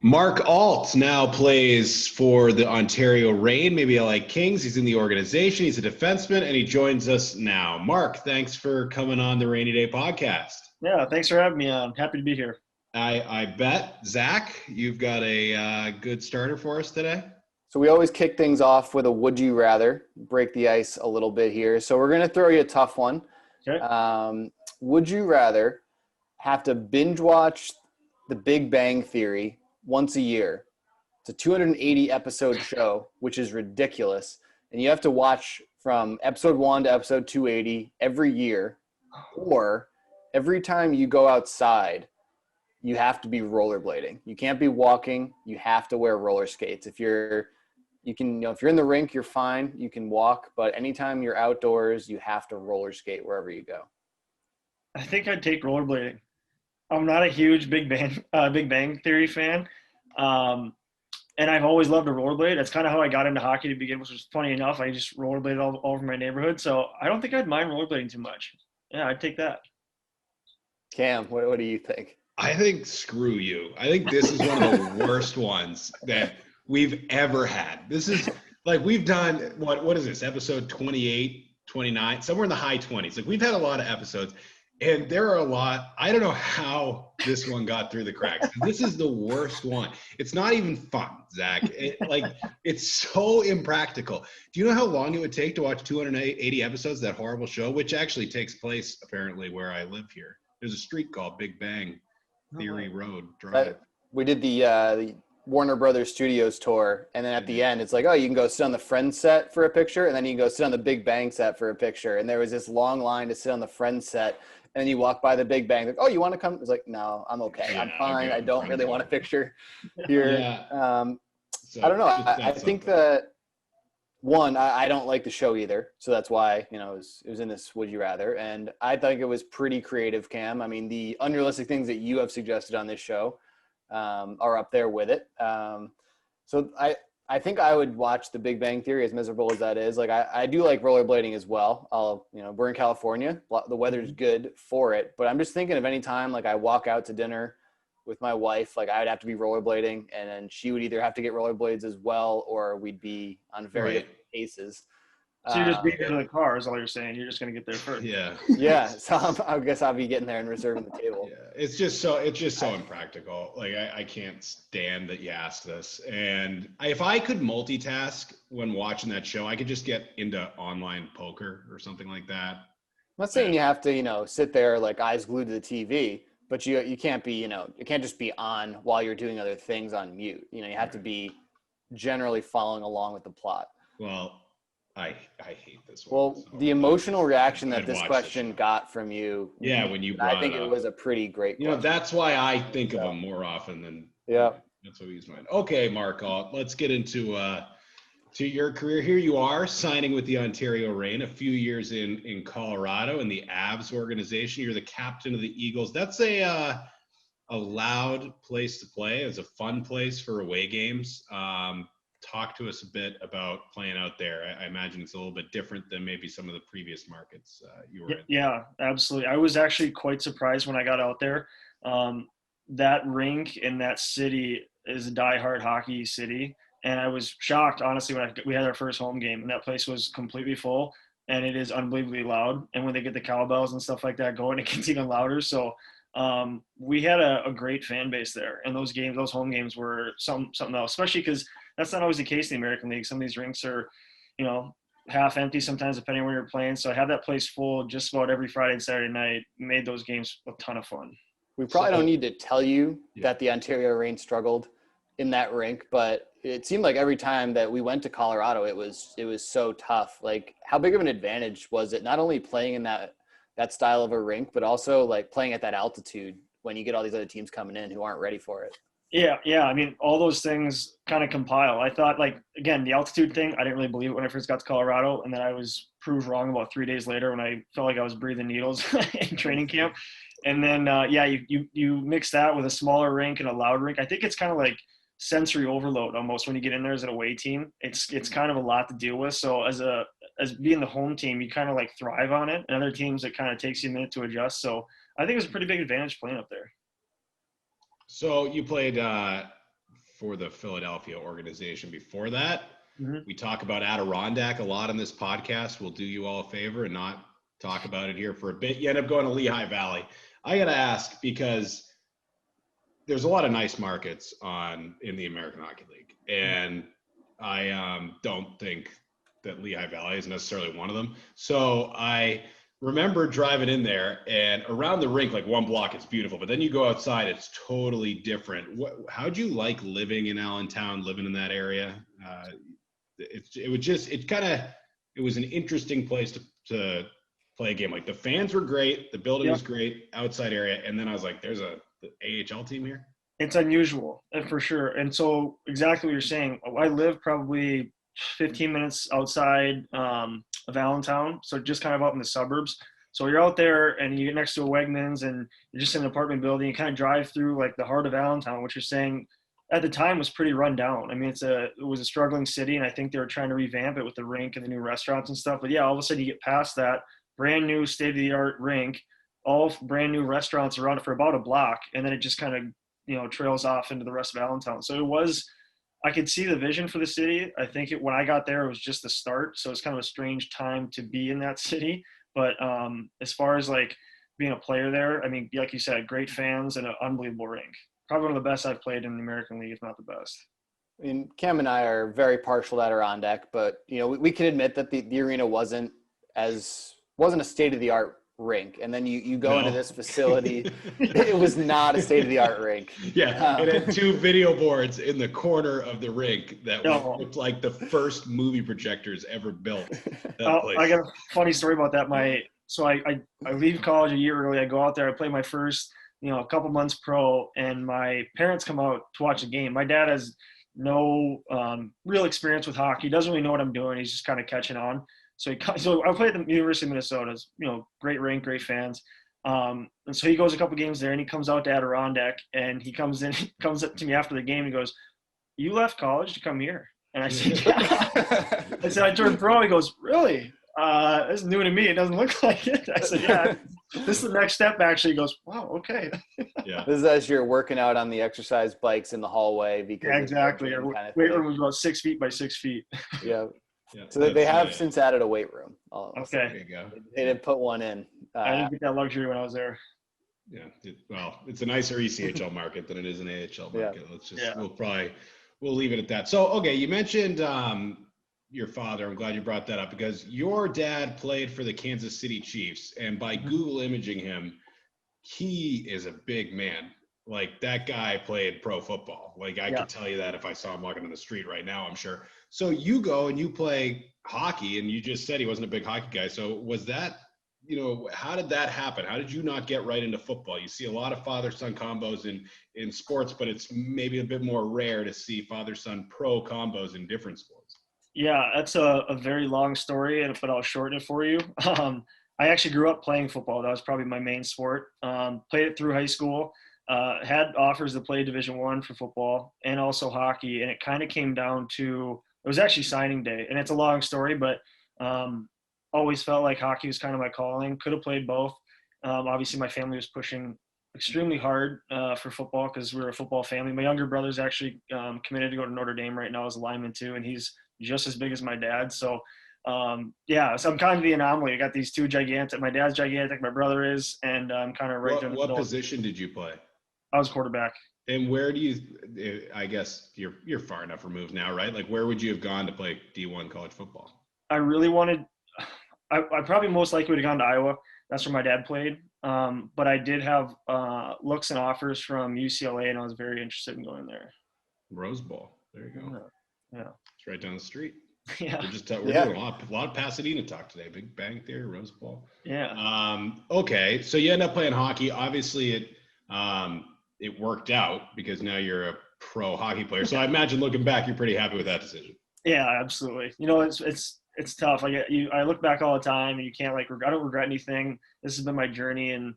Mark Alt now plays for the Ontario Reign, maybe LA Kings. He's in the organization. He's a defenseman, and he joins us now. Mark, thanks for coming on the Rainy Day podcast. Yeah, thanks for having me on. Happy to be here. I bet, Zach, you've got a good starter for us today. So we always kick things off with a would you rather, break the ice a little bit here. So we're going to throw you a tough one. Okay. Would you rather have to binge watch The Big Bang Theory once a year? It's a 280 episode show, which is ridiculous. And you have to watch from episode 1 to episode 280 every year. Or every time you go outside, you have to be rollerblading. You can't be walking. You have to wear roller skates. If you're in the rink, you're fine. You can walk, but anytime you're outdoors, you have to roller skate wherever you go. I think I'd take rollerblading. I'm not a huge Big Bang Theory fan, and I've always loved to rollerblade. That's kind of how I got into hockey to begin with, which was funny enough. I just rollerbladed all over my neighborhood, so I don't think I'd mind rollerblading too much. Yeah, I'd take that. Cam, what do you think? I think screw you. I think this is one of the worst ones that we've ever had. This is like we've done, what is this, episode 28, 29, somewhere in the high 20s. Like we've had a lot of episodes, and there are a lot. I don't know how this one got through the cracks. This is the worst one. It's not even fun, Zach. It's so impractical. Do you know how long it would take to watch 280 episodes of that horrible show, which actually takes place apparently where I live here? There's a street called Big Bang Theory Road Drive. We did the Warner Brothers Studios tour, and then at the end, it's like, oh, you can go sit on the Friends set for a picture, and then you can go sit on the Big Bang set for a picture. And there was this long line to sit on the Friends set, and then you walk by the Big Bang. Like, oh, you want to come? It's like, no, I'm okay. Yeah, I'm fine. okay, I don't really want a picture here. Yeah. So I don't know. I think that one, I don't like the show either, so that's why it was in this Would You Rather, and I think it was pretty creative, Cam. I mean, the unrealistic things that you have suggested on this show are up there with it. So I think I would watch The Big Bang Theory, as miserable as that is. Like I do like rollerblading as well. We're in California, the weather's good for it, but I'm just thinking of any time like I walk out to dinner with my wife, like I'd have to be rollerblading, and then she would either have to get rollerblades as well, or we'd be on very different paces. So you're just beating into the car is all you're saying. You're just going to get there first. Yeah. Yeah. So I guess I'll be getting there and reserving the table. Yeah. It's just so impractical. Like I can't stand that you asked this. And if I could multitask when watching that show, I could just get into online poker or something like that. I'm not saying you have to, sit there like eyes glued to the TV, but you can't be, you can't just be on while you're doing other things on mute. You have to be generally following along with the plot. Well, I hate this one. Well, the emotional reaction that this question this got from you. Yeah, when you brought I think it was a pretty great question. That's why I think of them more often than that's what we use mine. Okay, Mark Alt, let's get into to your career. Here you are signing with the Ontario Reign, a few years in Colorado in the Avs organization. You're the captain of the Eagles. That's a loud place to play. It's a fun place for away games. Talk to us a bit about playing out there. I imagine it's a little bit different than maybe some of the previous markets you were in. Yeah, absolutely. I was actually quite surprised when I got out there. That rink in that city is a diehard hockey city. And I was shocked, honestly, when we had our first home game, and that place was completely full, and it is unbelievably loud. And when they get the cowbells and stuff like that going, it gets even louder. So we had a great fan base there. And those home games were something else, especially because that's not always the case in the American League. Some of these rinks are, half empty sometimes, depending on where you're playing. So I had that place full just about every Friday and Saturday night, made those games a ton of fun. We probably don't need to tell you that the Ontario Reign struggled in that rink, but it seemed like every time that we went to Colorado, it was so tough. Like, how big of an advantage was it not only playing in that style of a rink, but also like playing at that altitude when you get all these other teams coming in who aren't ready for it? Yeah. I mean, all those things kind of compile. I thought, like, again, the altitude thing, I didn't really believe it when I first got to Colorado. And then I was proved wrong about 3 days later when I felt like I was breathing needles in training camp. And then, you mix that with a smaller rink and a loud rink. I think it's kind of like sensory overload almost when you get in there as an away team. It's kind of a lot to deal with. So as being the home team, you kind of like thrive on it. And other teams, it kind of takes you a minute to adjust. So I think it was a pretty big advantage playing up there. So you played for the Philadelphia organization. Before that, Mm-hmm. we talk about Adirondack a lot on this podcast. We'll do you all a favor and not talk about it here for a bit. You end up going to Lehigh Valley. I got to ask because there's a lot of nice markets in the American Hockey League. And I don't think that Lehigh Valley is necessarily one of them. So I remember driving in there, and around the rink, like one block, it's beautiful. But then you go outside, it's totally different. How'd you like living in Allentown, living in that area? It was an interesting place to play a game. Like the fans were great, the building was great, outside area, and then I was like, "There's the AHL team here." It's unusual, for sure. And so exactly what you're saying. I live probably 15 minutes outside of Allentown, so just kind of out in the suburbs. So you're out there and you get next to a Wegmans and you're just in an apartment building. You kind of drive through like the heart of Allentown, which you're saying at the time was pretty run down. I mean, it was a struggling city, and I think they were trying to revamp it with the rink and the new restaurants and stuff. But yeah, all of a sudden you get past that brand new state-of-the-art rink, all brand new restaurants around it for about a block, and then it just kind of trails off into the rest of Allentown. So I could see the vision for the city. I think when I got there, it was just the start. So it's kind of a strange time to be in that city. But as far as like being a player there, I mean, like you said, great fans and an unbelievable rink. Probably one of the best I've played in the American League, if not the best. I mean, Cam and I are very partial to Adirondack, but we can admit that the arena wasn't a state-of-the-art rink, and then you go into this facility. It was not a state-of-the-art rink. Yeah, it had two video boards in the corner of the rink that looked like the first movie projectors ever built. I got a funny story about that. I leave college a year early. I go out there. I play my first a couple months pro, and my parents come out to watch a game. My dad has no real experience with hockey. He doesn't really know what I'm doing. He's just kind of catching on. So I played at the University of Minnesota. Great rink, great fans. And so he goes a couple games there, and he comes out to Adirondack, and he comes up to me after the game. And he goes, "You left college to come here?" And I said, "Yeah." I said, "I turned pro." He goes, "Really? This is new to me. It doesn't look like it." I said, "Yeah, this is the next step." Actually, he goes, "Wow, okay." Yeah. This is as you're working out on the exercise bikes in the hallway because exactly. Our weight room was about 6 feet by 6 feet. Yeah. So they have since added a weight room. Okay. There you go. They did put one in. I didn't get that luxury when I was there. Yeah. It's a nicer ECHL market than it is an AHL market. We'll leave it at that. So, okay, you mentioned your father. I'm glad you brought that up because your dad played for the Kansas City Chiefs, and by Google imaging him, he is a big man. Like that guy played pro football. Like I could tell you that if I saw him walking on the street right now, I'm sure. So you go and you play hockey, and you just said he wasn't a big hockey guy. So was that, how did that happen? How did you not get right into football? You see a lot of father-son combos in sports, but it's maybe a bit more rare to see father-son pro combos in different sports. Yeah, that's a very long story, but I'll shorten it for you. I actually grew up playing football. That was probably my main sport. Played it through high school. Had offers to play Division I for football and also hockey, and it kind of came down to it was actually signing day, and it's a long story, but always felt like hockey was kind of my calling. Could have played both. Obviously, my family was pushing extremely hard for football because we were a football family. My younger brother's actually committed to go to Notre Dame right now as a lineman too, and he's just as big as my dad. So so I'm kind of the anomaly. I got these two gigantic. My dad's gigantic, my brother is, and I'm kind of right there. What position did you play? I was quarterback. And where do you? I guess you're far enough removed now, right? Like, where would you have gone to play D1 college football? I really wanted. I probably most likely would have gone to Iowa. That's where my dad played. But I did have looks and offers from UCLA, and I was very interested in going there. Rose Bowl. There you go. Yeah. It's right down the street. Yeah. We're doing a lot of Pasadena talk today. Big Bang Theory, Rose Bowl. Yeah. Okay, so you end up playing hockey. Obviously, it worked out because now you're a pro hockey player. So I imagine looking back, you're pretty happy with that decision. Yeah, absolutely. It's tough. I look back all the time, and you can't I don't regret anything. This has been my journey, and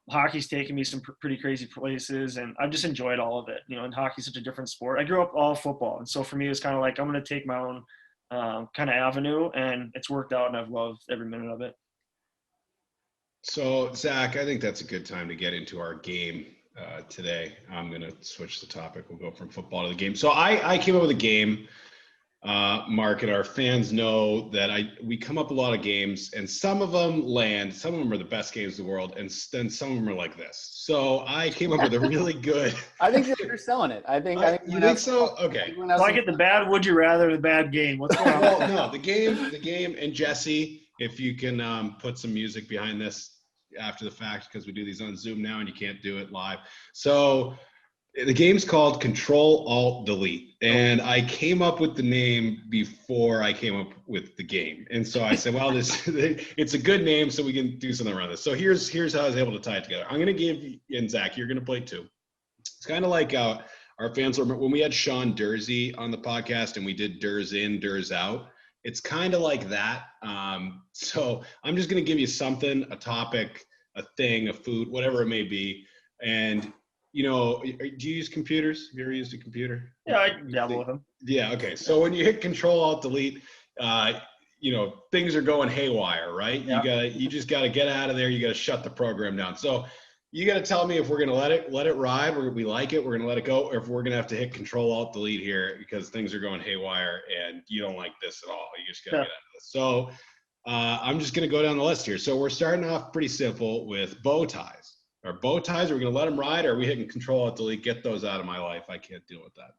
hockey's taken me some pretty crazy places, and I've just enjoyed all of it. And hockey's such a different sport. I grew up all football, and so for me, it was kind of like I'm going to take my own kind of avenue, and it's worked out, and I've loved every minute of it. So, Zach, I think that's a good time to get into our game today. I'm going to switch the topic. We'll go from football to the game. So I came up with a game, Mark, and our fans know that we come up with a lot of games, and some of them land. Some of them are the best games in the world, and then some of them are like this. So I came up with a really good. I think you're selling it. I think you think so? Okay. So I get the bad would you rather, the bad game. What's going on? Well, no, the game, and Jesse, if you can put some music behind this after the fact, because we do these on Zoom now and you can't do it live. So the game's called Control Alt Delete, and I came up with the name before I came up with the game. And so I said, well, it's a good name, so we can do something around this. So here's how I was able to tie it together. I'm going to give you, and Zach, you're going to play too. It's kind of like our fans remember when we had Sean Dursey on the podcast and we did Durs in, Durs out. It's kind of like that. So I'm just going to give you something, a topic, a thing, a food, whatever it may be, and do you use computers? Have you ever used a computer? Yeah, I dabble with them. Yeah, okay. So when you hit Control Alt Delete, things are going haywire, right? Yeah. You just gotta get out of there. You gotta shut the program down. So you gotta tell me if we're gonna let it ride, we like it, we're gonna let it go, or if we're gonna have to hit Control Alt Delete here because things are going haywire and you don't like this at all. You just gotta get out of this. So I'm just gonna go down the list here. So we're starting off pretty simple with bow ties. Are bow ties, are we going to let them ride, or are we hitting Control Alt Delete? Get those out of my life. I can't deal with that.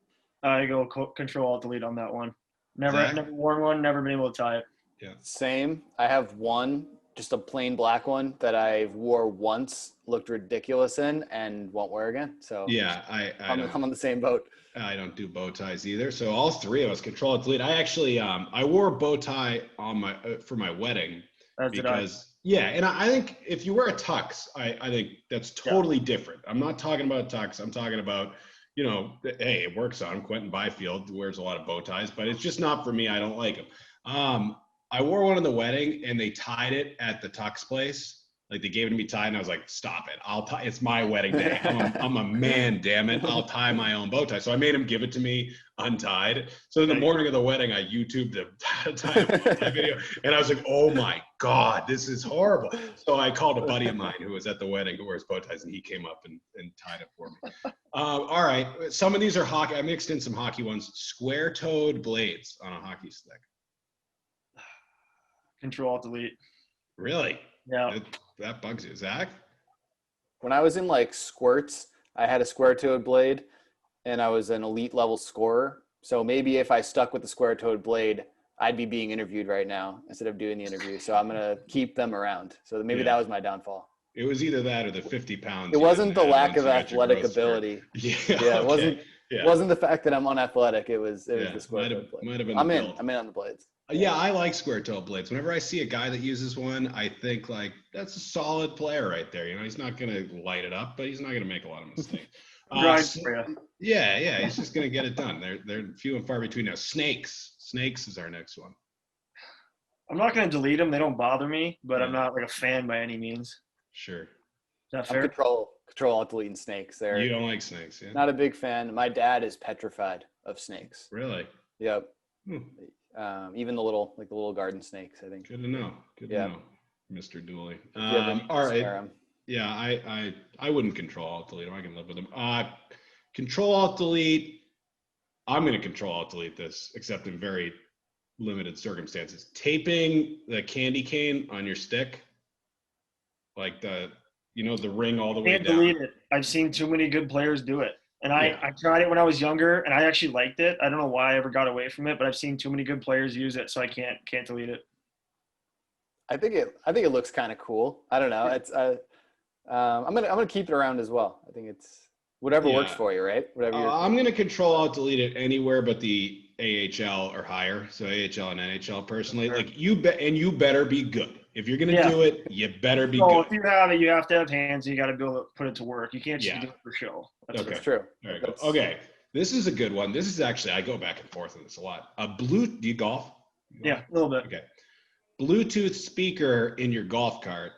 I go Control Alt Delete on that one. Never worn one, never been able to tie it. Yeah. Same. I have one, just a plain black one that I wore once, looked ridiculous in, and won't wear again. So yeah, I'm on the same boat. I don't do bow ties either. So all three of us Control Alt Delete. I actually I wore a bow tie on for my wedding because. Yeah, and I think if you wear a tux, I think that's totally different. I'm not talking about a tux. I'm talking about, hey, it works on him. Quentin Byfield wears a lot of bow ties, but it's just not for me. I don't like them. I wore one in the wedding, and they tied it at the tux place. Like, they gave it to me tied, and I was like, stop it. I'll tie. It's my wedding day. I'm a man, damn it. I'll tie my own bow tie. So I made him give it to me untied. So in the morning of the wedding, I YouTubed the tie video, and I was like, oh my God, this is horrible. So I called a buddy of mine who was at the wedding who wears bow ties, and he came up and tied it for me. All right. Some of these are hockey. I mixed in some hockey ones. Square-toed blades on a hockey stick. Control Alt Delete. Really? Yeah. That bugs you, Zach? When I was in like squirts, I had a square-toed blade, and I was an elite level scorer. So maybe if I stuck with the square-toed blade, I'd be being interviewed right now instead of doing the interview. So I'm gonna keep them around. So maybe that was my downfall. It was either that or the 50 pounds. It wasn't the lack of athletic ability. Yeah, it wasn't the fact that I'm unathletic. It was the square-toed blade. Might have been. I'm in on the blades. Yeah, I like square-toe blades. Whenever I see a guy that uses one, I think, like, that's a solid player right there. He's not going to light it up, but he's not going to make a lot of mistakes. Yeah, he's just going to get it done. They're few and far between now. Snakes is our next one. I'm not going to delete them. They don't bother me, but I'm not like a fan by any means. Sure. Is that fair? Control Alt Deleting snakes. You don't like snakes, yeah? Not a big fan. My dad is petrified of snakes. Really? Yep. Even the little garden snakes, I think. Good to know. Good to know, Mr. Dooley. All right. Yeah, I wouldn't Control Alt Delete them. I can live with them. Control Alt Delete. I'm going to Control Alt Delete this, except in very limited circumstances. Taping the candy cane on your stick, like the ring all the way down. Can't delete it. I've seen too many good players do it. And I tried it when I was younger, and I actually liked it. I don't know why I ever got away from it, but I've seen too many good players use it, so I can't delete it. I think it looks kind of cool. I don't know. It's I'm gonna keep it around as well. I think it's whatever works for you, right? Whatever. I'm gonna Control Alt Delete it anywhere but the AHL or higher. So AHL and NHL personally, like you better be good. If you're gonna do it, you better be good. If you have it, you have to have hands. And you got to be able to put it to work. You can't just do it for show. That's true. There you go. Okay, this is a good one. This is actually, I go back and forth on this a lot. Do you golf? Yeah, a little bit. Okay. Bluetooth speaker in your golf cart.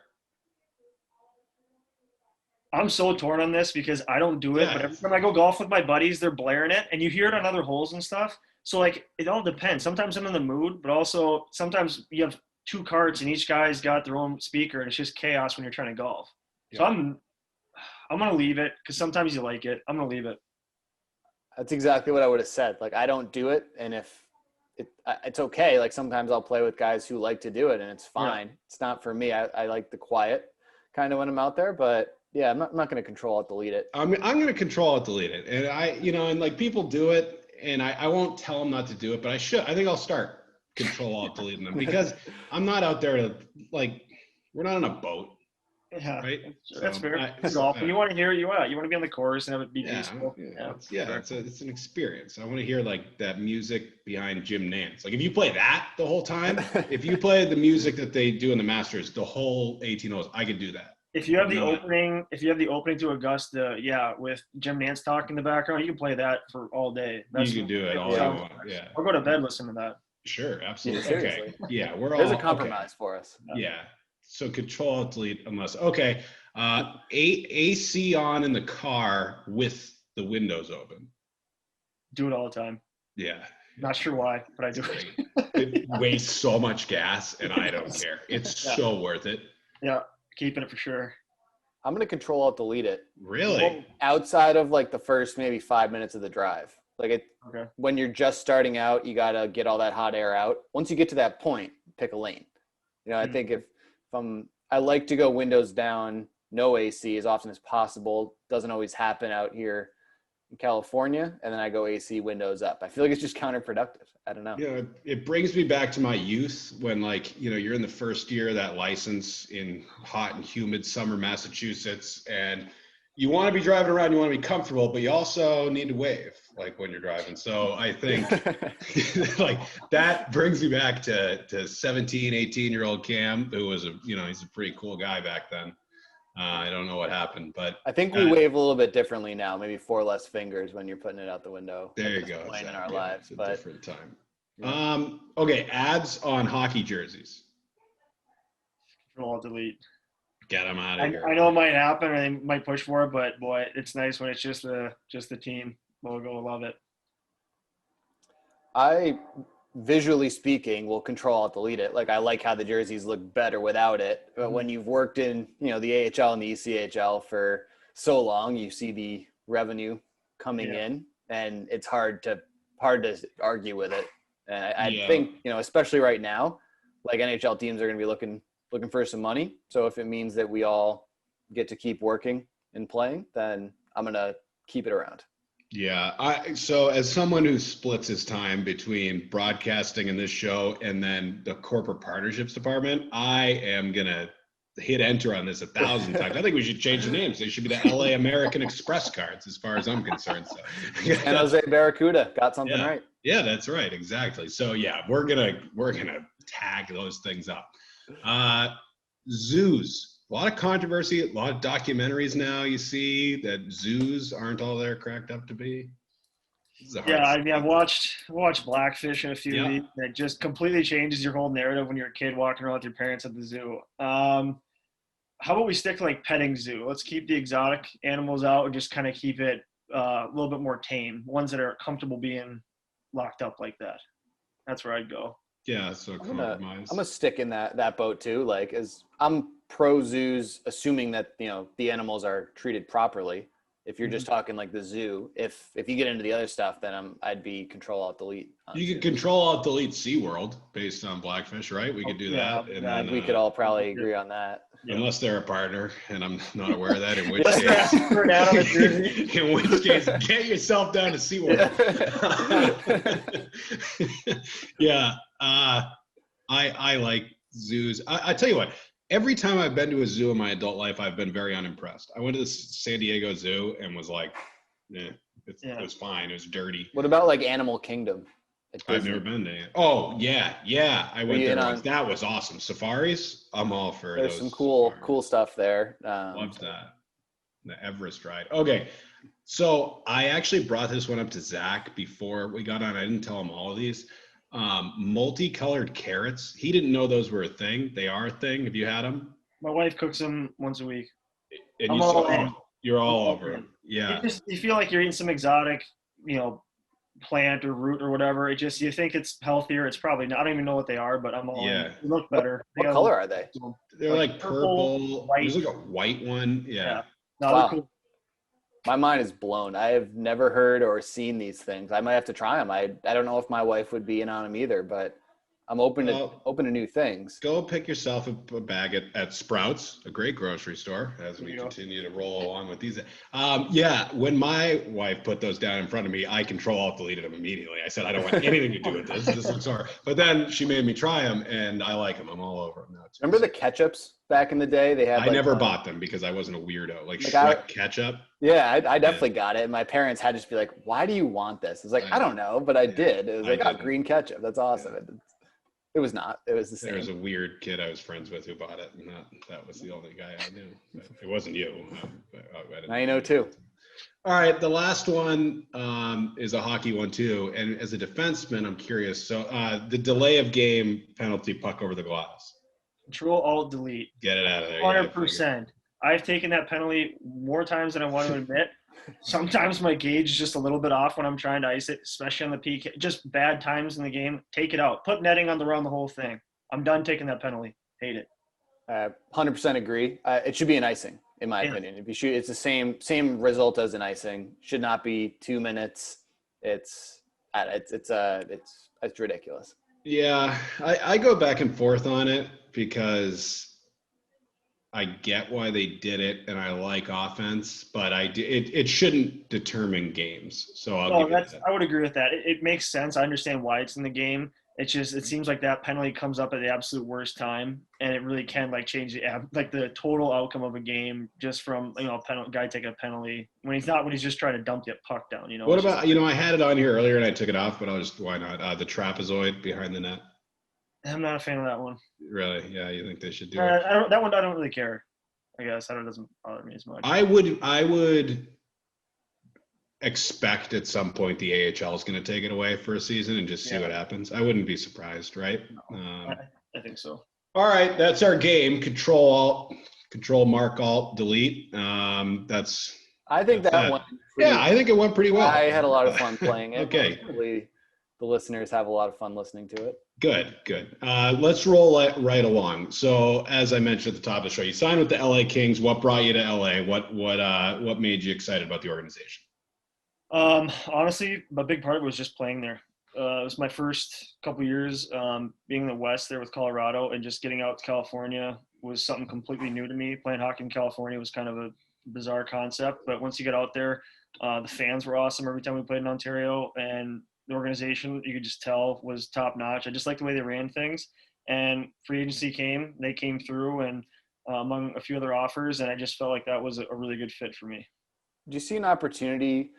I'm so torn on this because I don't do it, but every time I go golf with my buddies, they're blaring it, and you hear it on other holes and stuff. So, like, it all depends. Sometimes I'm in the mood, but also sometimes you have two carts and each guy's got their own speaker, and it's just chaos when you're trying to golf. So I'm gonna leave it because sometimes you like it. I'm gonna leave it. That's exactly what I would have said. Like, I don't do it, and if it's okay. Like, sometimes I'll play with guys who like to do it, and it's fine. Yeah. It's not for me. I like the quiet kind of when I'm out there, but yeah, I'm not going to control it, delete it. I'm going to control it, delete it, and and like people do it, and I won't tell them not to do it, but I should. I think I'll start control alt deleting them because I'm not out there to like. We're not on a boat. Yeah, right. That's fair. Golf. You want to hear you want to be on the course and have it be peaceful. It's an experience. I want to hear like that music behind Jim Nantz. Like if you play that the whole time, if you play the music that they do in the Masters, the whole 18 holes, I could do that. If you have the opening to Augusta, with Jim Nantz talking in the background, you can play that for all day. You can do it all you want. Yeah. I'll go to bed listening to that. Sure, absolutely. Okay. Yeah, there's a compromise for us. Yeah. So control alt delete unless AC on in the car with the windows open. Do it all the time. Yeah. Not sure why, but I do it. It wastes so much gas and I don't care. It's so worth it. Yeah, keeping it for sure. I'm going to control alt delete it. Really? Outside of like the first maybe 5 minutes of the drive. When you're just starting out, you got to get all that hot air out. Once you get to that point, pick a lane. I think if I like to go windows down, no AC as often as possible. Doesn't always happen out here in California. And then I go AC windows up. I feel like it's just counterproductive. I don't know. Yeah, it brings me back to my youth when you're in the first year of that license in hot and humid summer Massachusetts and you want to be driving around, you want to be comfortable, but you also need to wave when you're driving. So I think that brings me back to 17, 18-year-old Cam, who was he's a pretty cool guy back then. I don't know what happened, but I think we wave a little bit differently now, maybe 4 less fingers when you're putting it out the window. There you go. In our lives, it's a different time. Yeah. Okay. Ads on hockey jerseys. Control alt delete. Get them out of here. I know it might happen, or they might push for it, but boy, it's nice when it's just the team logo. Love it. I, visually speaking, will control alt delete it. I like how the jerseys look better without it. But when you've worked in the AHL and the ECHL for so long, you see the revenue coming in, and it's hard to argue with it. And I think especially right now, NHL teams are going to be looking for some money. So if it means that we all get to keep working and playing, then I'm going to keep it around. Yeah. So as someone who splits his time between broadcasting and this show and then the corporate partnerships department, I am going to hit enter on this 1,000 times. I think we should change the names. They should be the LA American Express cards as far as I'm concerned. So. And Jose Barracuda got something right. Yeah, that's right. Exactly. So we're going to tag those things up. Zoos, a lot of controversy, a lot of documentaries now. You see that zoos aren't all they're cracked up to be. I've watched Blackfish and a few of these. It just completely changes your whole narrative when you're a kid walking around with your parents at the zoo. How about we stick to petting zoo? Let's keep the exotic animals out and just kind of keep it a little bit more tame. Ones that are comfortable being locked up like that. That's where I'd go. Yeah, so compromise. I'm gonna stick in that boat too. As I'm pro zoos, assuming that the animals are treated properly. If you're just talking the zoo, if you get into the other stuff, then I'd be control alt delete. You could control alt delete SeaWorld based on Blackfish, right? We could do that. And then, we could all probably agree on that. Unless they're a partner, and I'm not aware of that. In which case, get yourself down to SeaWorld. I like zoos. I tell you what. Every time I've been to a zoo in my adult life, I've been very unimpressed. I went to the San Diego Zoo and was like, it was fine. It was dirty. What about Animal Kingdom? I've never been to it. Oh, yeah. I went there once. That was awesome. Safaris, I'm all for those. There's some cool stuff there. Loved that. The Everest ride. Okay. So I actually brought this one up to Zach before we got on. I didn't tell him all of these. Multicolored carrots. He didn't know those were a thing. They are a thing. Have you had them? My wife cooks them once a week. And you're all over them. Yeah. You feel like you're eating some exotic, plant or root or whatever. You think it's healthier. It's probably not. I don't even know what they are, but I'm all in. They look better. What color are they? They're purple. White. There's a white one. Yeah. No, they're cool. My mind is blown. I have never heard or seen these things. I might have to try them. I don't know if my wife would be in on them either, but I'm open Well, to new things. go pick yourself a bag at Sprouts, a great grocery store, as There we you go. continue to roll along with these. Yeah, when my wife put those down in front of me, I deleted them immediately. I said, I don't want anything to do with this. This looks hard. But then she made me try them, and I like them. I'm all over them now. Remember the ketchups back in the day? They had I like never bought them because I wasn't a weirdo. Like Like Shrek ketchup. yeah, I definitely got it. And my parents had to just be like, "Why do you want this?" It's like I don't know, but I did. It was like, "Oh, green ketchup. That's awesome." Yeah. It was not. It was the same. There was a weird kid I was friends with who bought it, and that was the only guy I knew. But it wasn't you. Now you know too. All right, the last one is a hockey one too. And as a defenseman, I'm curious. So the delay of game penalty, puck over the glass. Control Alt Delete. Get it out of there. 100%. I've taken that penalty more times than I want to admit. Sometimes my gauge is just a little bit off when I'm trying to ice it, especially on the PK. Just bad times in the game. Take it out. Put netting on the whole thing. I'm done taking that penalty. Hate it. 100% agree. It should be an icing, in my opinion. If you shoot, it's the same result as an icing. Should not be 2 minutes. It's ridiculous. Yeah, I go back and forth on it because I get why they did it, and I like offense, but it shouldn't determine games. So I would agree with that. It makes sense. I understand why it's in the game. It seems like that penalty comes up at the absolute worst time, and it really can change the total outcome of a game just from a guy taking a penalty when he's just trying to dump the puck down. What about I had it on here earlier and I took it off, but why not the trapezoid behind the net? I'm not a fan of that one. Really? Yeah, you think they should do it? That one I don't really care. I guess that doesn't bother me as much. I would expect at some point the AHL is going to take it away for a season and just see what happens. I wouldn't be surprised, right? No, I think so. All right, that's our game. Control Mark Alt Delete. I think that one. I think it went pretty well. I had a lot of fun playing it. Okay. Hopefully the listeners have a lot of fun listening to it. Good. Let's roll right along. So, as I mentioned at the top of the show, you signed with the LA Kings. What brought you to LA? What made you excited about the organization? Honestly, a big part of it was just playing there. It was my first couple years being in the West there with Colorado, and just getting out to California was something completely new to me. Playing hockey in California was kind of a bizarre concept, but once you get out there, the fans were awesome every time we played in Ontario, and the organization, you could just tell, was top notch. I just liked the way they ran things, and free agency they came through, and among a few other offers, and I just felt like that was a really good fit for me. Do you see an opportunity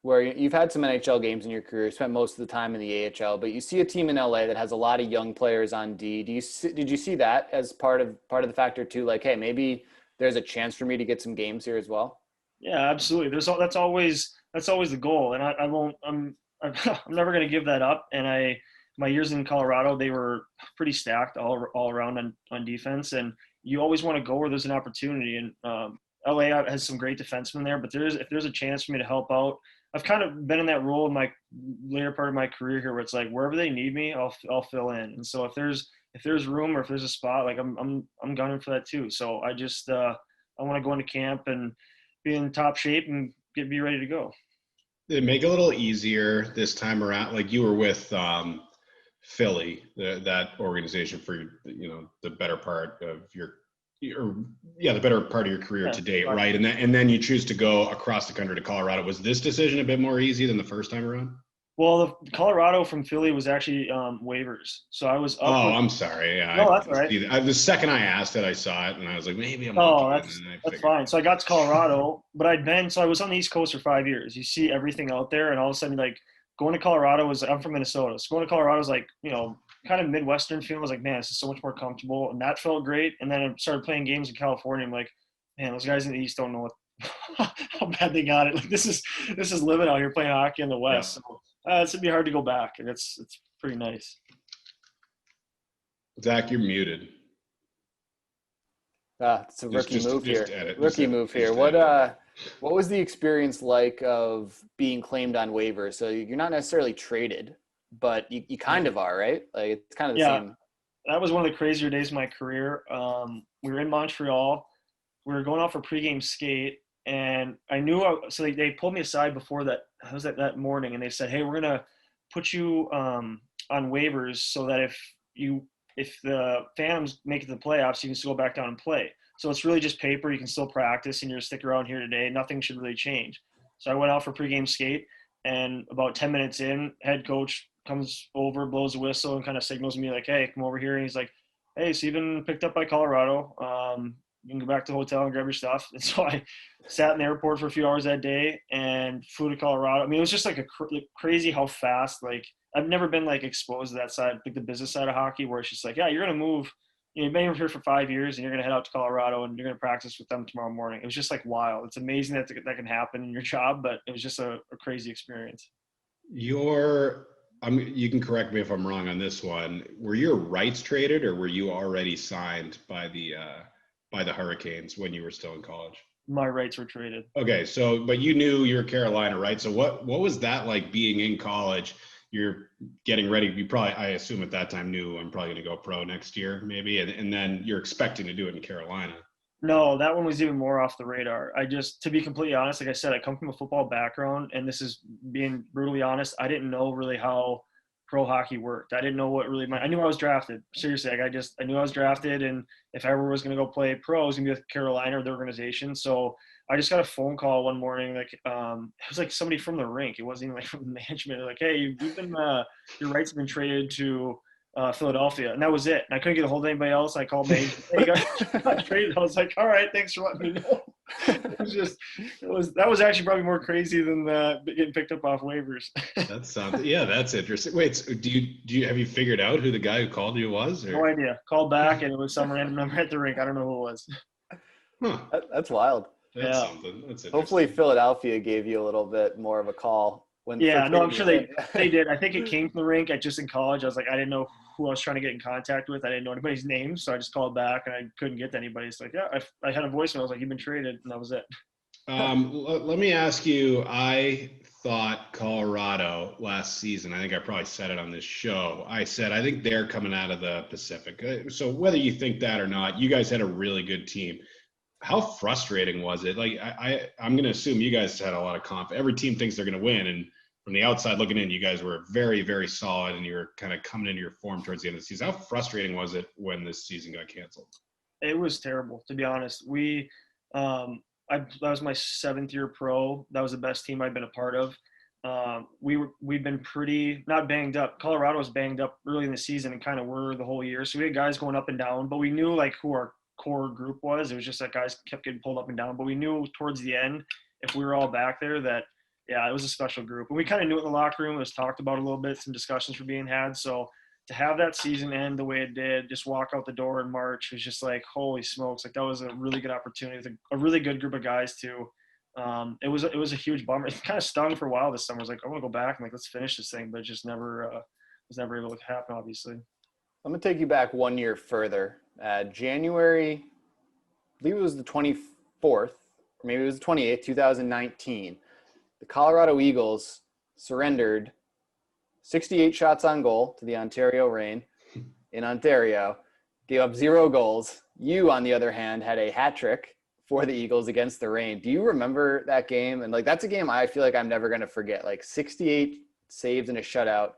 where you've had some NHL games in your career, spent most of the time in the AHL, but you see a team in LA that has a lot of young players on D. Did you see that as part of the factor too? Like, hey, maybe there's a chance for me to get some games here as well. Yeah, absolutely. That's always the goal, and I'm never going to give that up. And my years in Colorado, they were pretty stacked all around on defense, and you always want to go where there's an opportunity. And LA has some great defensemen there, but if there's a chance for me to help out, I've kind of been in that role in my later part of my career here, where it's like wherever they need me, I'll fill in. And so if there's room or if there's a spot, like I'm gunning for that too. So I just I want to go into camp and be in top shape and be ready to go. Did it make it a little easier this time around? Like you were with Philly, that organization for the better part of the better part of your career to date, right? And then you choose to go across the country to Colorado. Was this decision a bit more easy than the first time around? Well, the Colorado from Philly was actually waivers. So I was up. Oh, I'm sorry. Yeah, no, that's all right. The second I asked it, I saw it, and I was like, maybe I'm. Oh, that's fine. So I got to Colorado, but I was on the East Coast for 5 years. You see everything out there, and all of a sudden, like going to Colorado I'm from Minnesota, so going to Colorado was like kind of Midwestern feeling. I was like, man, this is so much more comfortable, and that felt great. And then I started playing games in California. I'm like, man, those guys in the East don't know how bad they got it. Like this is living out here playing hockey in the West. Yeah. So it's gonna be hard to go back, and it's pretty nice. Zach, you're muted. It's a rookie move here. What was the experience like of being claimed on waivers? So you're not necessarily traded, but you kind of are, right? Like it's kind of the same. That was one of the crazier days of my career. We were in Montreal. We were going off a pregame skate, And I knew, so they pulled me aside before that. I was that morning, and they said, "Hey, we're gonna put you on waivers so that if the Phantoms make it to the playoffs, you can still go back down and play. So it's really just paper. You can still practice, and you're stick around here today. Nothing should really change." So I went out for pregame skate, and about 10 minutes in, head coach comes over, blows a whistle, and kind of signals me like, "Hey, come over here." And he's like, "Hey, so you've been picked up by Colorado. You can go back to the hotel and grab your stuff." And so I sat in the airport for a few hours that day and flew to Colorado. I mean, it was just like crazy how fast, like, I've never been like exposed to that side, like the business side of hockey, where it's just like, yeah, you're going to move. You've been here for 5 years and you're going to head out to Colorado and you're going to practice with them tomorrow morning. It was just like wild. It's amazing that can happen in your job, but it was just a crazy experience. You can correct me if I'm wrong on this one. Were your rights traded, or were you already signed by the Hurricanes when you were still in college? My rights were traded. Okay, so but you knew you were Carolina, right? So what was that like being in college? You're getting ready. You probably, I assume at that time, knew I'm probably going to go pro next year, maybe, and then you're expecting to do it in Carolina. No, that one was even more off the radar. To be completely honest, like I said, I come from a football background, and this is being brutally honest. I didn't know really how pro hockey worked. I didn't know what really I knew I was drafted. Seriously, like I knew I was drafted, and if I ever was going to go play pro, it was going to be with Carolina or the organization. So I just got a phone call one morning, like it was like somebody from the rink. It wasn't even like from management. They're like, "Hey, you've been your rights have been traded to Philadelphia," and that was it. And I couldn't get a hold of anybody else. I called me. "Hey, you got traded." I was like, "All right, thanks for letting me know." That was actually probably more crazy than getting picked up off waivers. That's interesting. Wait, so have you figured out who the guy who called you was? Or? No idea. Called back and it was some random number at the rink. I don't know who it was. Huh. That's wild. That's something. That's interesting. Hopefully Philadelphia gave you a little bit more of a call. I'm sure they did. I think it came from the rink. Just in college, I was like, I didn't know who I was trying to get in contact with. I didn't know anybody's name, so I just called back and I couldn't get to anybody. It's like, yeah, I had a voicemail. I was like, "You've been traded," and that was it. Let me ask you, I thought Colorado last season, I think I probably said it on this show. I said, I think they're coming out of the Pacific. So whether you think that or not, you guys had a really good team. How frustrating was it? Like, I'm going to assume you guys had a lot of confidence. Every team thinks they're going to win. And from the outside looking in, you guys were very, very solid and you were kind of coming into your form towards the end of the season. How frustrating was it when this season got canceled? It was terrible, to be honest. That was my 7th year pro. That was the best team I've been a part of. We've been pretty not banged up. Colorado was banged up early in the season and kind of were the whole year. So we had guys going up and down, but we knew like who our core group was. It was just that guys kept getting pulled up and down. But we knew towards the end, if we were all back there, that it was a special group. And we kind of knew it in the locker room. It was talked about a little bit. Some discussions were being had. So to have that season end the way it did, just walk out the door in March, was just like, holy smokes! Like that was a really good opportunity with a really good group of guys too. It was a huge bummer. It kind of stung for a while this summer. I was like, I want to go back and like let's finish this thing, but it just never was never able to happen. Obviously, I'm gonna take you back 1 year further. January, I believe it was the 24th, or maybe it was the 28th, 2019. The Colorado Eagles surrendered 68 shots on goal to the Ontario Reign in Ontario, gave up 0 goals. You, on the other hand, had a hat trick for the Eagles against the Reign. Do you remember that game? And like, that's a game I feel like I'm never going to forget. Like 68 saves and a shutout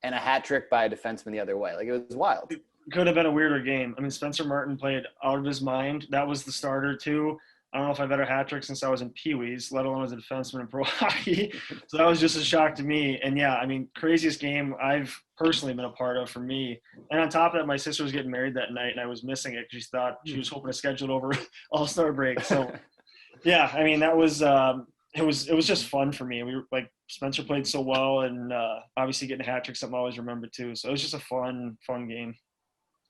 and a hat trick by a defenseman the other way. Like, it was wild. It could have been a weirder game. I mean, Spencer Martin played out of his mind. That was the starter too. I don't know if I've had a hat trick since I was in Pee Wees, let alone as a defenseman in pro hockey. So that was just a shock to me. And yeah, I mean, craziest game I've personally been a part of for me. And on top of that, my sister was getting married that night and I was missing it because she was hoping to schedule it over All-Star break. So yeah, I mean, that was, it was just fun for me. We were like, Spencer played so well and obviously getting a hat trick, something I always remember too. So it was just a fun game.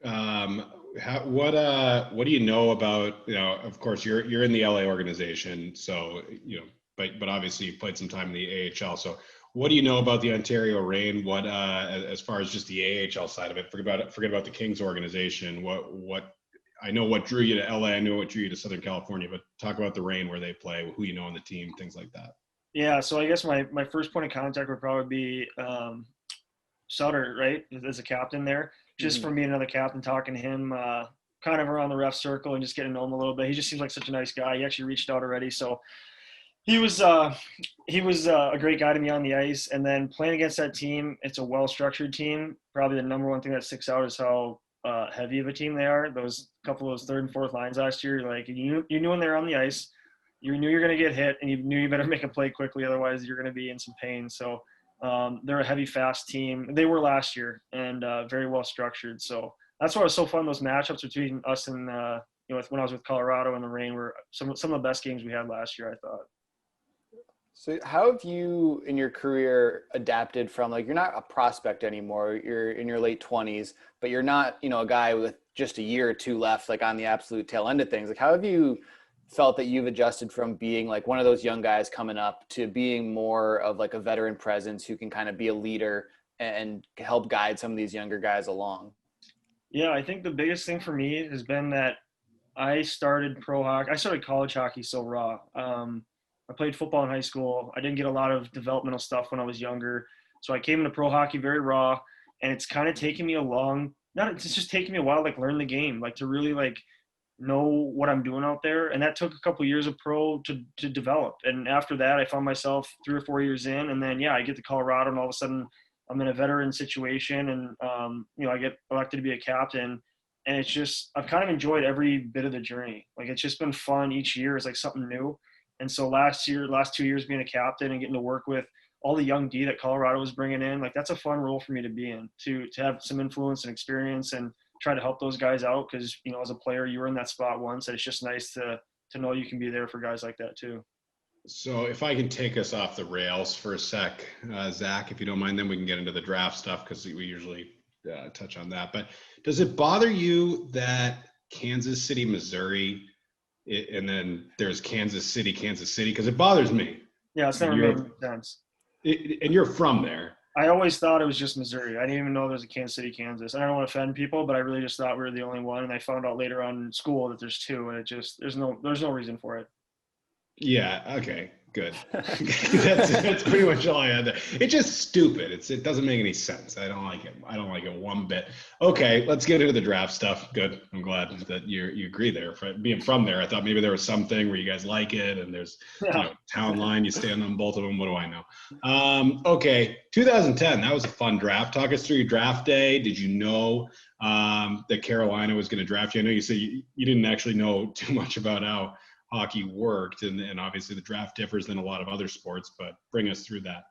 What do you know about, of course you're in the LA organization, so, but obviously you played some time in the AHL. So what do you know about the Ontario Reign? What, as far as just the AHL side of it, forget about the Kings organization. What, I know what drew you to LA. I know what drew you to Southern California, but talk about the Reign, where they play, who you know on the team, things like that. Yeah. So I guess my first point of contact would probably be, Sutter, right, as a captain there. Just from being another captain, talking to him, kind of around the ref circle and just getting to know him a little bit. He just seems like such a nice guy. He actually reached out already, so he was a great guy to me on the ice. And then playing against that team, it's a well-structured team. Probably the number one thing that sticks out is how heavy of a team they are. Those couple of those third and fourth lines last year, like you knew when they were on the ice, you knew you're going to get hit, and you knew you better make a play quickly, otherwise you're going to be in some pain. So they're a heavy, fast team. They were last year, and very well structured. So that's why it was so fun. Those matchups between us and when I was with Colorado in the rain were some of the best games we had last year, I thought. So how have you in your career adapted from, like, you're not a prospect anymore, you're in your late 20s, but you're not, a guy with just a year or two left, like on the absolute tail end of things. Like, how have you felt that you've adjusted from being like one of those young guys coming up to being more of like a veteran presence who can kind of be a leader and help guide some of these younger guys along? Yeah, I think the biggest thing for me has been that I started college hockey so raw. I played football in high school. I didn't get a lot of developmental stuff when I was younger. So I came into pro hockey very raw, and it's kind of taken me it's just taking me a while, like learn the game, like to really like know what I'm doing out there. And that took a couple of years of pro to develop. And after that, I found myself 3 or 4 years in, and then, I get to Colorado, and all of a sudden I'm in a veteran situation, and, I get elected to be a captain. And it's just, I've kind of enjoyed every bit of the journey. Like, it's just been fun. Each year is like something new. And so last 2 years being a captain and getting to work with all the young D that Colorado was bringing in, like, that's a fun role for me to be in, to have some influence and experience and try to help those guys out. Because, as a player, you were in that spot once, and it's just nice to know you can be there for guys like that too. So if I can take us off the rails for a sec, Zach, if you don't mind, then we can get into the draft stuff, because we usually touch on that. But does it bother you that Kansas City, Missouri, and then there's Kansas City, because it bothers me. Yeah, it's never made sense. And you're from there. I always thought it was just Missouri. I didn't even know there was a Kansas City, Kansas. And I don't want to offend people, but I really just thought we were the only one. And I found out later on in school that there's 2, and there's no reason for it. Yeah. Okay. Good. that's pretty much all I had there. It's just stupid. It doesn't make any sense. I don't like it. I don't like it one bit. Okay, let's get into the draft stuff. Good. I'm glad that you agree there. For being from there, I thought maybe there was something where you guys like it, and there's town line. You stand on both of them. What do I know? Okay, 2010. That was a fun draft. Talk us through your draft day. Did you know that Carolina was going to draft you? I know you said you didn't actually know too much about how hockey worked, and obviously the draft differs than a lot of other sports, but bring us through that.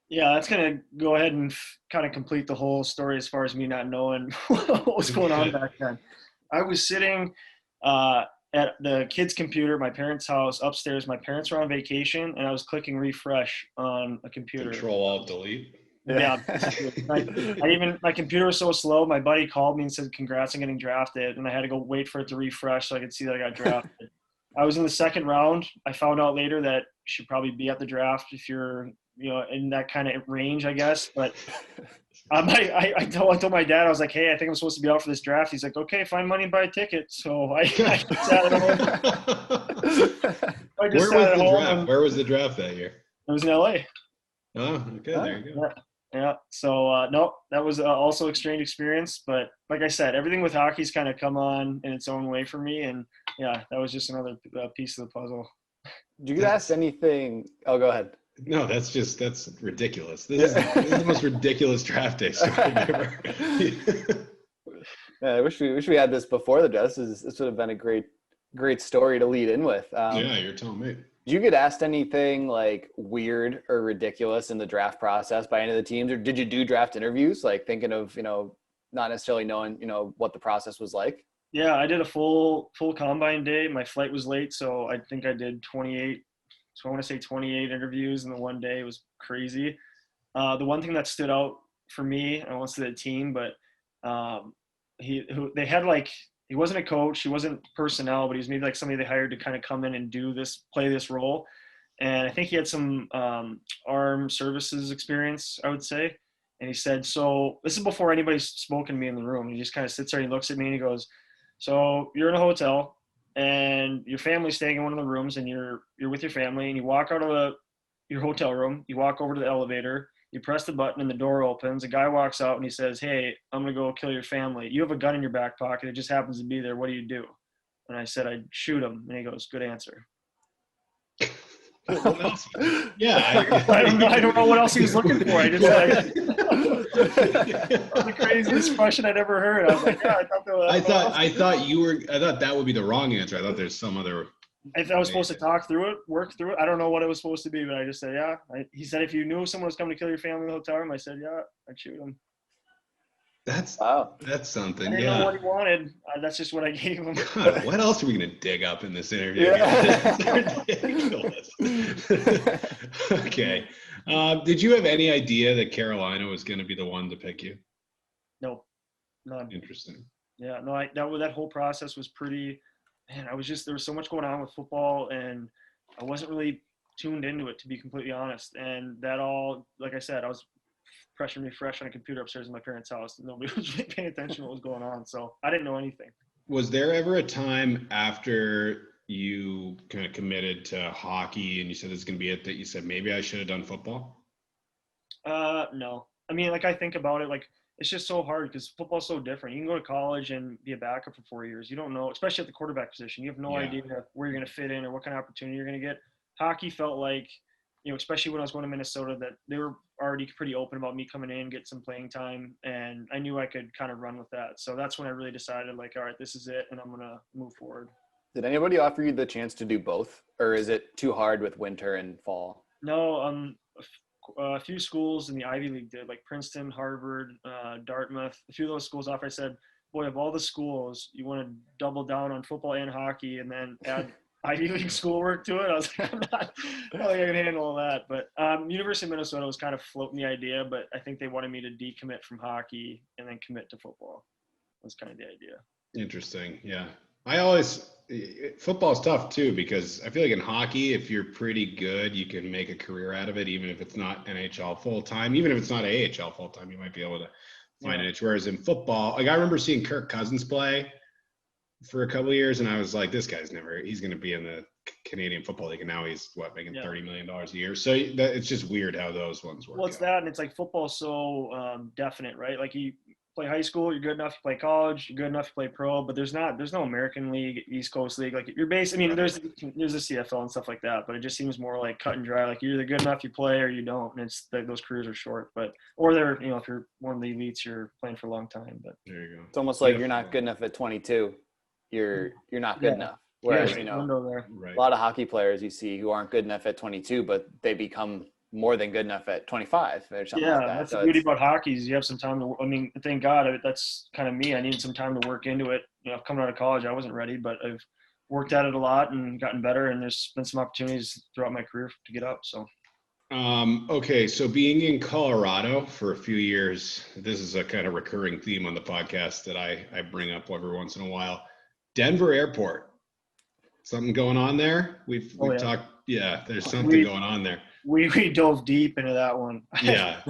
Yeah, that's going to go ahead and kind of complete the whole story as far as me not knowing what was going on back then. I was sitting at the kids' computer, my parents' house upstairs. My parents were on vacation, and I was clicking refresh on a computer. Control-Alt-Delete. Yeah. My computer was so slow, my buddy called me and said, "Congrats on getting drafted." And I had to go wait for it to refresh so I could see that I got drafted. I was in the second round. I found out later that you should probably be at the draft if you're, in that kind of range, I guess. But I told my dad, I was like, "Hey, I think I'm supposed to be out for this draft." He's like, "Okay, find money and buy a ticket." So I sat at home. Where was the draft that year? It was in LA. Oh, okay, there you go. Yeah. So, no, that was also a strange experience. But like I said, everything with hockey's kind of come on in its own way for me. And, yeah, that was just another piece of the puzzle. Do you get asked anything? Oh, go ahead. No, that's ridiculous. This is the most ridiculous draft day story ever. Yeah, I wish we had this before the draft. This would have been a great story to lead in with. Yeah, you're telling me. Did you get asked anything like weird or ridiculous in the draft process by any of the teams, or did you do draft interviews, like thinking of, not necessarily knowing, what the process was like? Yeah, I did a full combine day. My flight was late, so I think I did 28. So I want to say 28 interviews in the one day. It was crazy. The one thing that stood out for me, I won't say the team, but he wasn't a coach, he wasn't personnel, but he was maybe like somebody they hired to kind of come in and play this role. And I think he had some armed services experience, I would say. And he said, so this is before anybody's spoken to me in the room. He just kind of sits there and he looks at me and he goes, so you're in a hotel and your family's staying in one of the rooms, and you're with your family, and you walk out of your hotel room, you walk over to the elevator, You press the button and the door opens. A guy walks out and he says, "Hey, I'm going to go kill your family. You have a gun in your back pocket. It just happens to be there. What do you do?" And I said, "I'd shoot him." And he goes, "Good answer." What else? Yeah, I don't know what else he was looking for. I just the craziest question I'd ever heard. I was like, yeah, I thought that would be the wrong answer. I thought there's some other. If I was supposed to talk through it, work through it, I don't know what it was supposed to be, but I just said, yeah. He said, if you knew someone was coming to kill your family in the hotel room, I said, yeah, I'd shoot him. That's something. I didn't know what he wanted. That's just what I gave him. God, what else are we gonna dig up in this interview? Yeah. It's ridiculous. Okay. Did you have any idea that Carolina was going to be the one to pick you? No, none. Interesting. Yeah, no, that whole process was pretty. Man, there was so much going on with football, and I wasn't really tuned into it, to be completely honest. And that all, like I said, I was fresh on a computer upstairs in my parents' house. Nobody was really paying attention to what was going on, so I didn't know anything. Was there ever a time after you kind of committed to hockey and you said this is going to be it that you said maybe I should have done football? No. I mean, like, I think about it, like, it's just so hard because football's so different. You can go to college and be a backup for 4 years. You don't know, especially at the quarterback position. You have no idea where you're going to fit in or what kind of opportunity you're going to get. Hockey felt like, especially when I was going to Minnesota, that they were already pretty open about me coming in, get some playing time, and I knew I could kind of run with that. So that's when I really decided, like, all right, this is it, and I'm going to move forward. Did anybody offer you the chance to do both, or is it too hard with winter and fall? No, a few schools in the Ivy League did, like Princeton, Harvard, Dartmouth. A few of those schools offered. I said, boy, of all the schools, you want to double down on football and hockey and then add Ivy League schoolwork to it? I was like, I'm not probably going to handle all that. But University of Minnesota was kind of floating the idea, but I think they wanted me to decommit from hockey and then commit to football. That's kind of the idea. Interesting. Yeah. Football is tough too, because I feel like in hockey, if you're pretty good, you can make a career out of it, even if it's not NHL full time. Even if it's not AHL full time, you might be able to find an itch. Whereas in football, like I remember seeing Kirk Cousins play for a couple of years, and I was like, this guy's he's going to be in the Canadian Football League, and now he's making $30 million a year. So it's just weird how those ones work. Well, it's that, and it's like football's so definite, right? Like you play high school, you're good enough. You play college, you're good enough. You play pro, but there's no American League, East Coast League. Like you're based. I mean, there's a CFL and stuff like that, but it just seems more like cut and dry. Like you're either good enough, you play, or you don't. And it's those careers are short. Or they're if you're one of the elites, you're playing for a long time. But there you go. It's almost like you're not good enough at 22. You're not good enough. Whereas a lot of hockey players you see who aren't good enough at 22, but they become more than good enough at 25 or something like that. That's the beauty about hockey is you have some time to, I mean, thank God that's kind of me. I needed some time to work into it. Coming out of college, I wasn't ready, but I've worked at it a lot and gotten better, and there's been some opportunities throughout my career to get up. So. Okay. So being in Colorado for a few years, this is a kind of recurring theme on the podcast that I bring up every once in a while. Denver Airport. Something going on there? We've talked. Yeah, there's something going on there. We dove deep into that one. Yeah.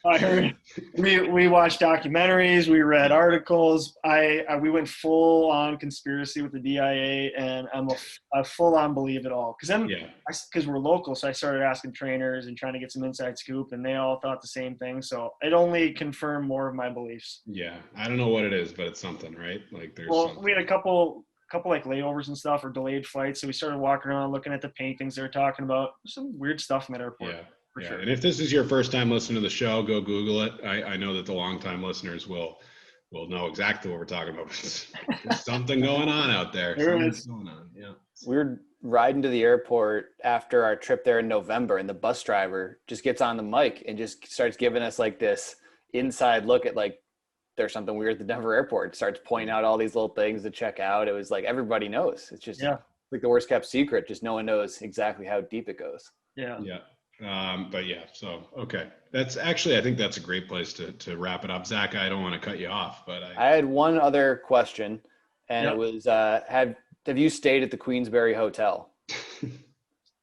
I heard we watched documentaries, we read articles. We went full on conspiracy with the DIA, and I'm a full on believe it all. Because we're local, so I started asking trainers and trying to get some inside scoop, and they all thought the same thing. So it only confirmed more of my beliefs. Yeah, I don't know what it is, but it's something, right? Like there's. Well, we had a couple like layovers and stuff or delayed flights. So we started walking around looking at the paintings they were talking about. There's some weird stuff in that airport. Yeah. For sure. And if this is your first time listening to the show, go Google it. I know that the longtime listeners will know exactly what we're talking about. There's something going on out there. Something's going on. Yeah. We were riding to the airport after our trip there in November, and the bus driver just gets on the mic and just starts giving us like this inside look at like, there's something weird at the Denver airport. It starts pointing out all these little things to check out. It was like everybody knows. It's just like the worst kept secret. Just no one knows exactly how deep it goes. Yeah. Yeah. But yeah. So okay, that's actually I think that's a great place to wrap it up. Zach, I don't want to cut you off, but I had one other question, and it was have you stayed at the Queensberry Hotel?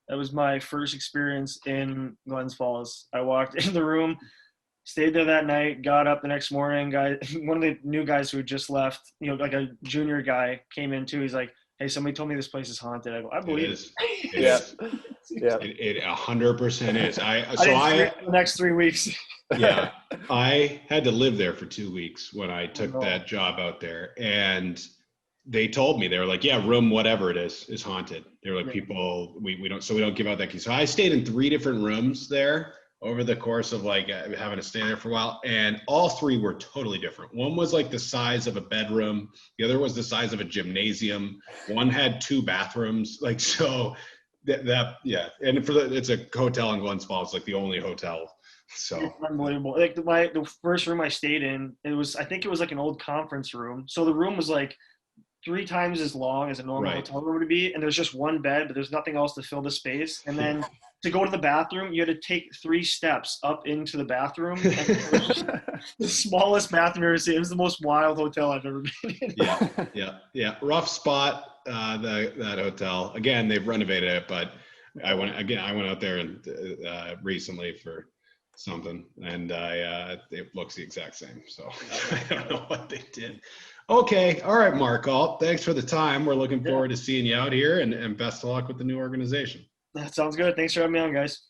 That was my first experience in Glens Falls. I walked in the room. Stayed there that night, got up the next morning. One of the new guys who had just left, like a junior guy came in too. He's like, hey, somebody told me this place is haunted. I go, I It believe is. it. It Yeah. is. Yeah. It 100% is. I didn't sleep for the next 3 weeks. Yeah, I had to live there for 2 weeks when I took no. that job out there, and they told me, they were like, yeah, room whatever it is haunted. They were like, Yeah. people, we don't give out that key. So I stayed in 3 different rooms there over the course of like having to stay there for a while, and all 3 were totally different. One was like the size of a bedroom, the other was the size of a gymnasium, one had 2 bathrooms, like, so that yeah. And it's a hotel in Glens Falls, like the only hotel. So It's unbelievable. Like the first room I stayed in, I think it was like an old conference room. So the room was like 3 times as long as a normal Right. hotel room would be, and there's just one bed, but there's nothing else to fill the space. And then to go to the bathroom, you had to take 3 steps up into the bathroom. And it was just the smallest bathroom I've ever seen. It was the most wild hotel I've ever been in. Yeah. Rough spot. That hotel. Again, they've renovated it, but I went out there and recently for something, and it looks the exact same. So I don't know what they did. Okay. All right, Mark Alt. Thanks for the time. We're looking forward to seeing you out here, and best of luck with the new organization. That sounds good. Thanks for having me on, guys.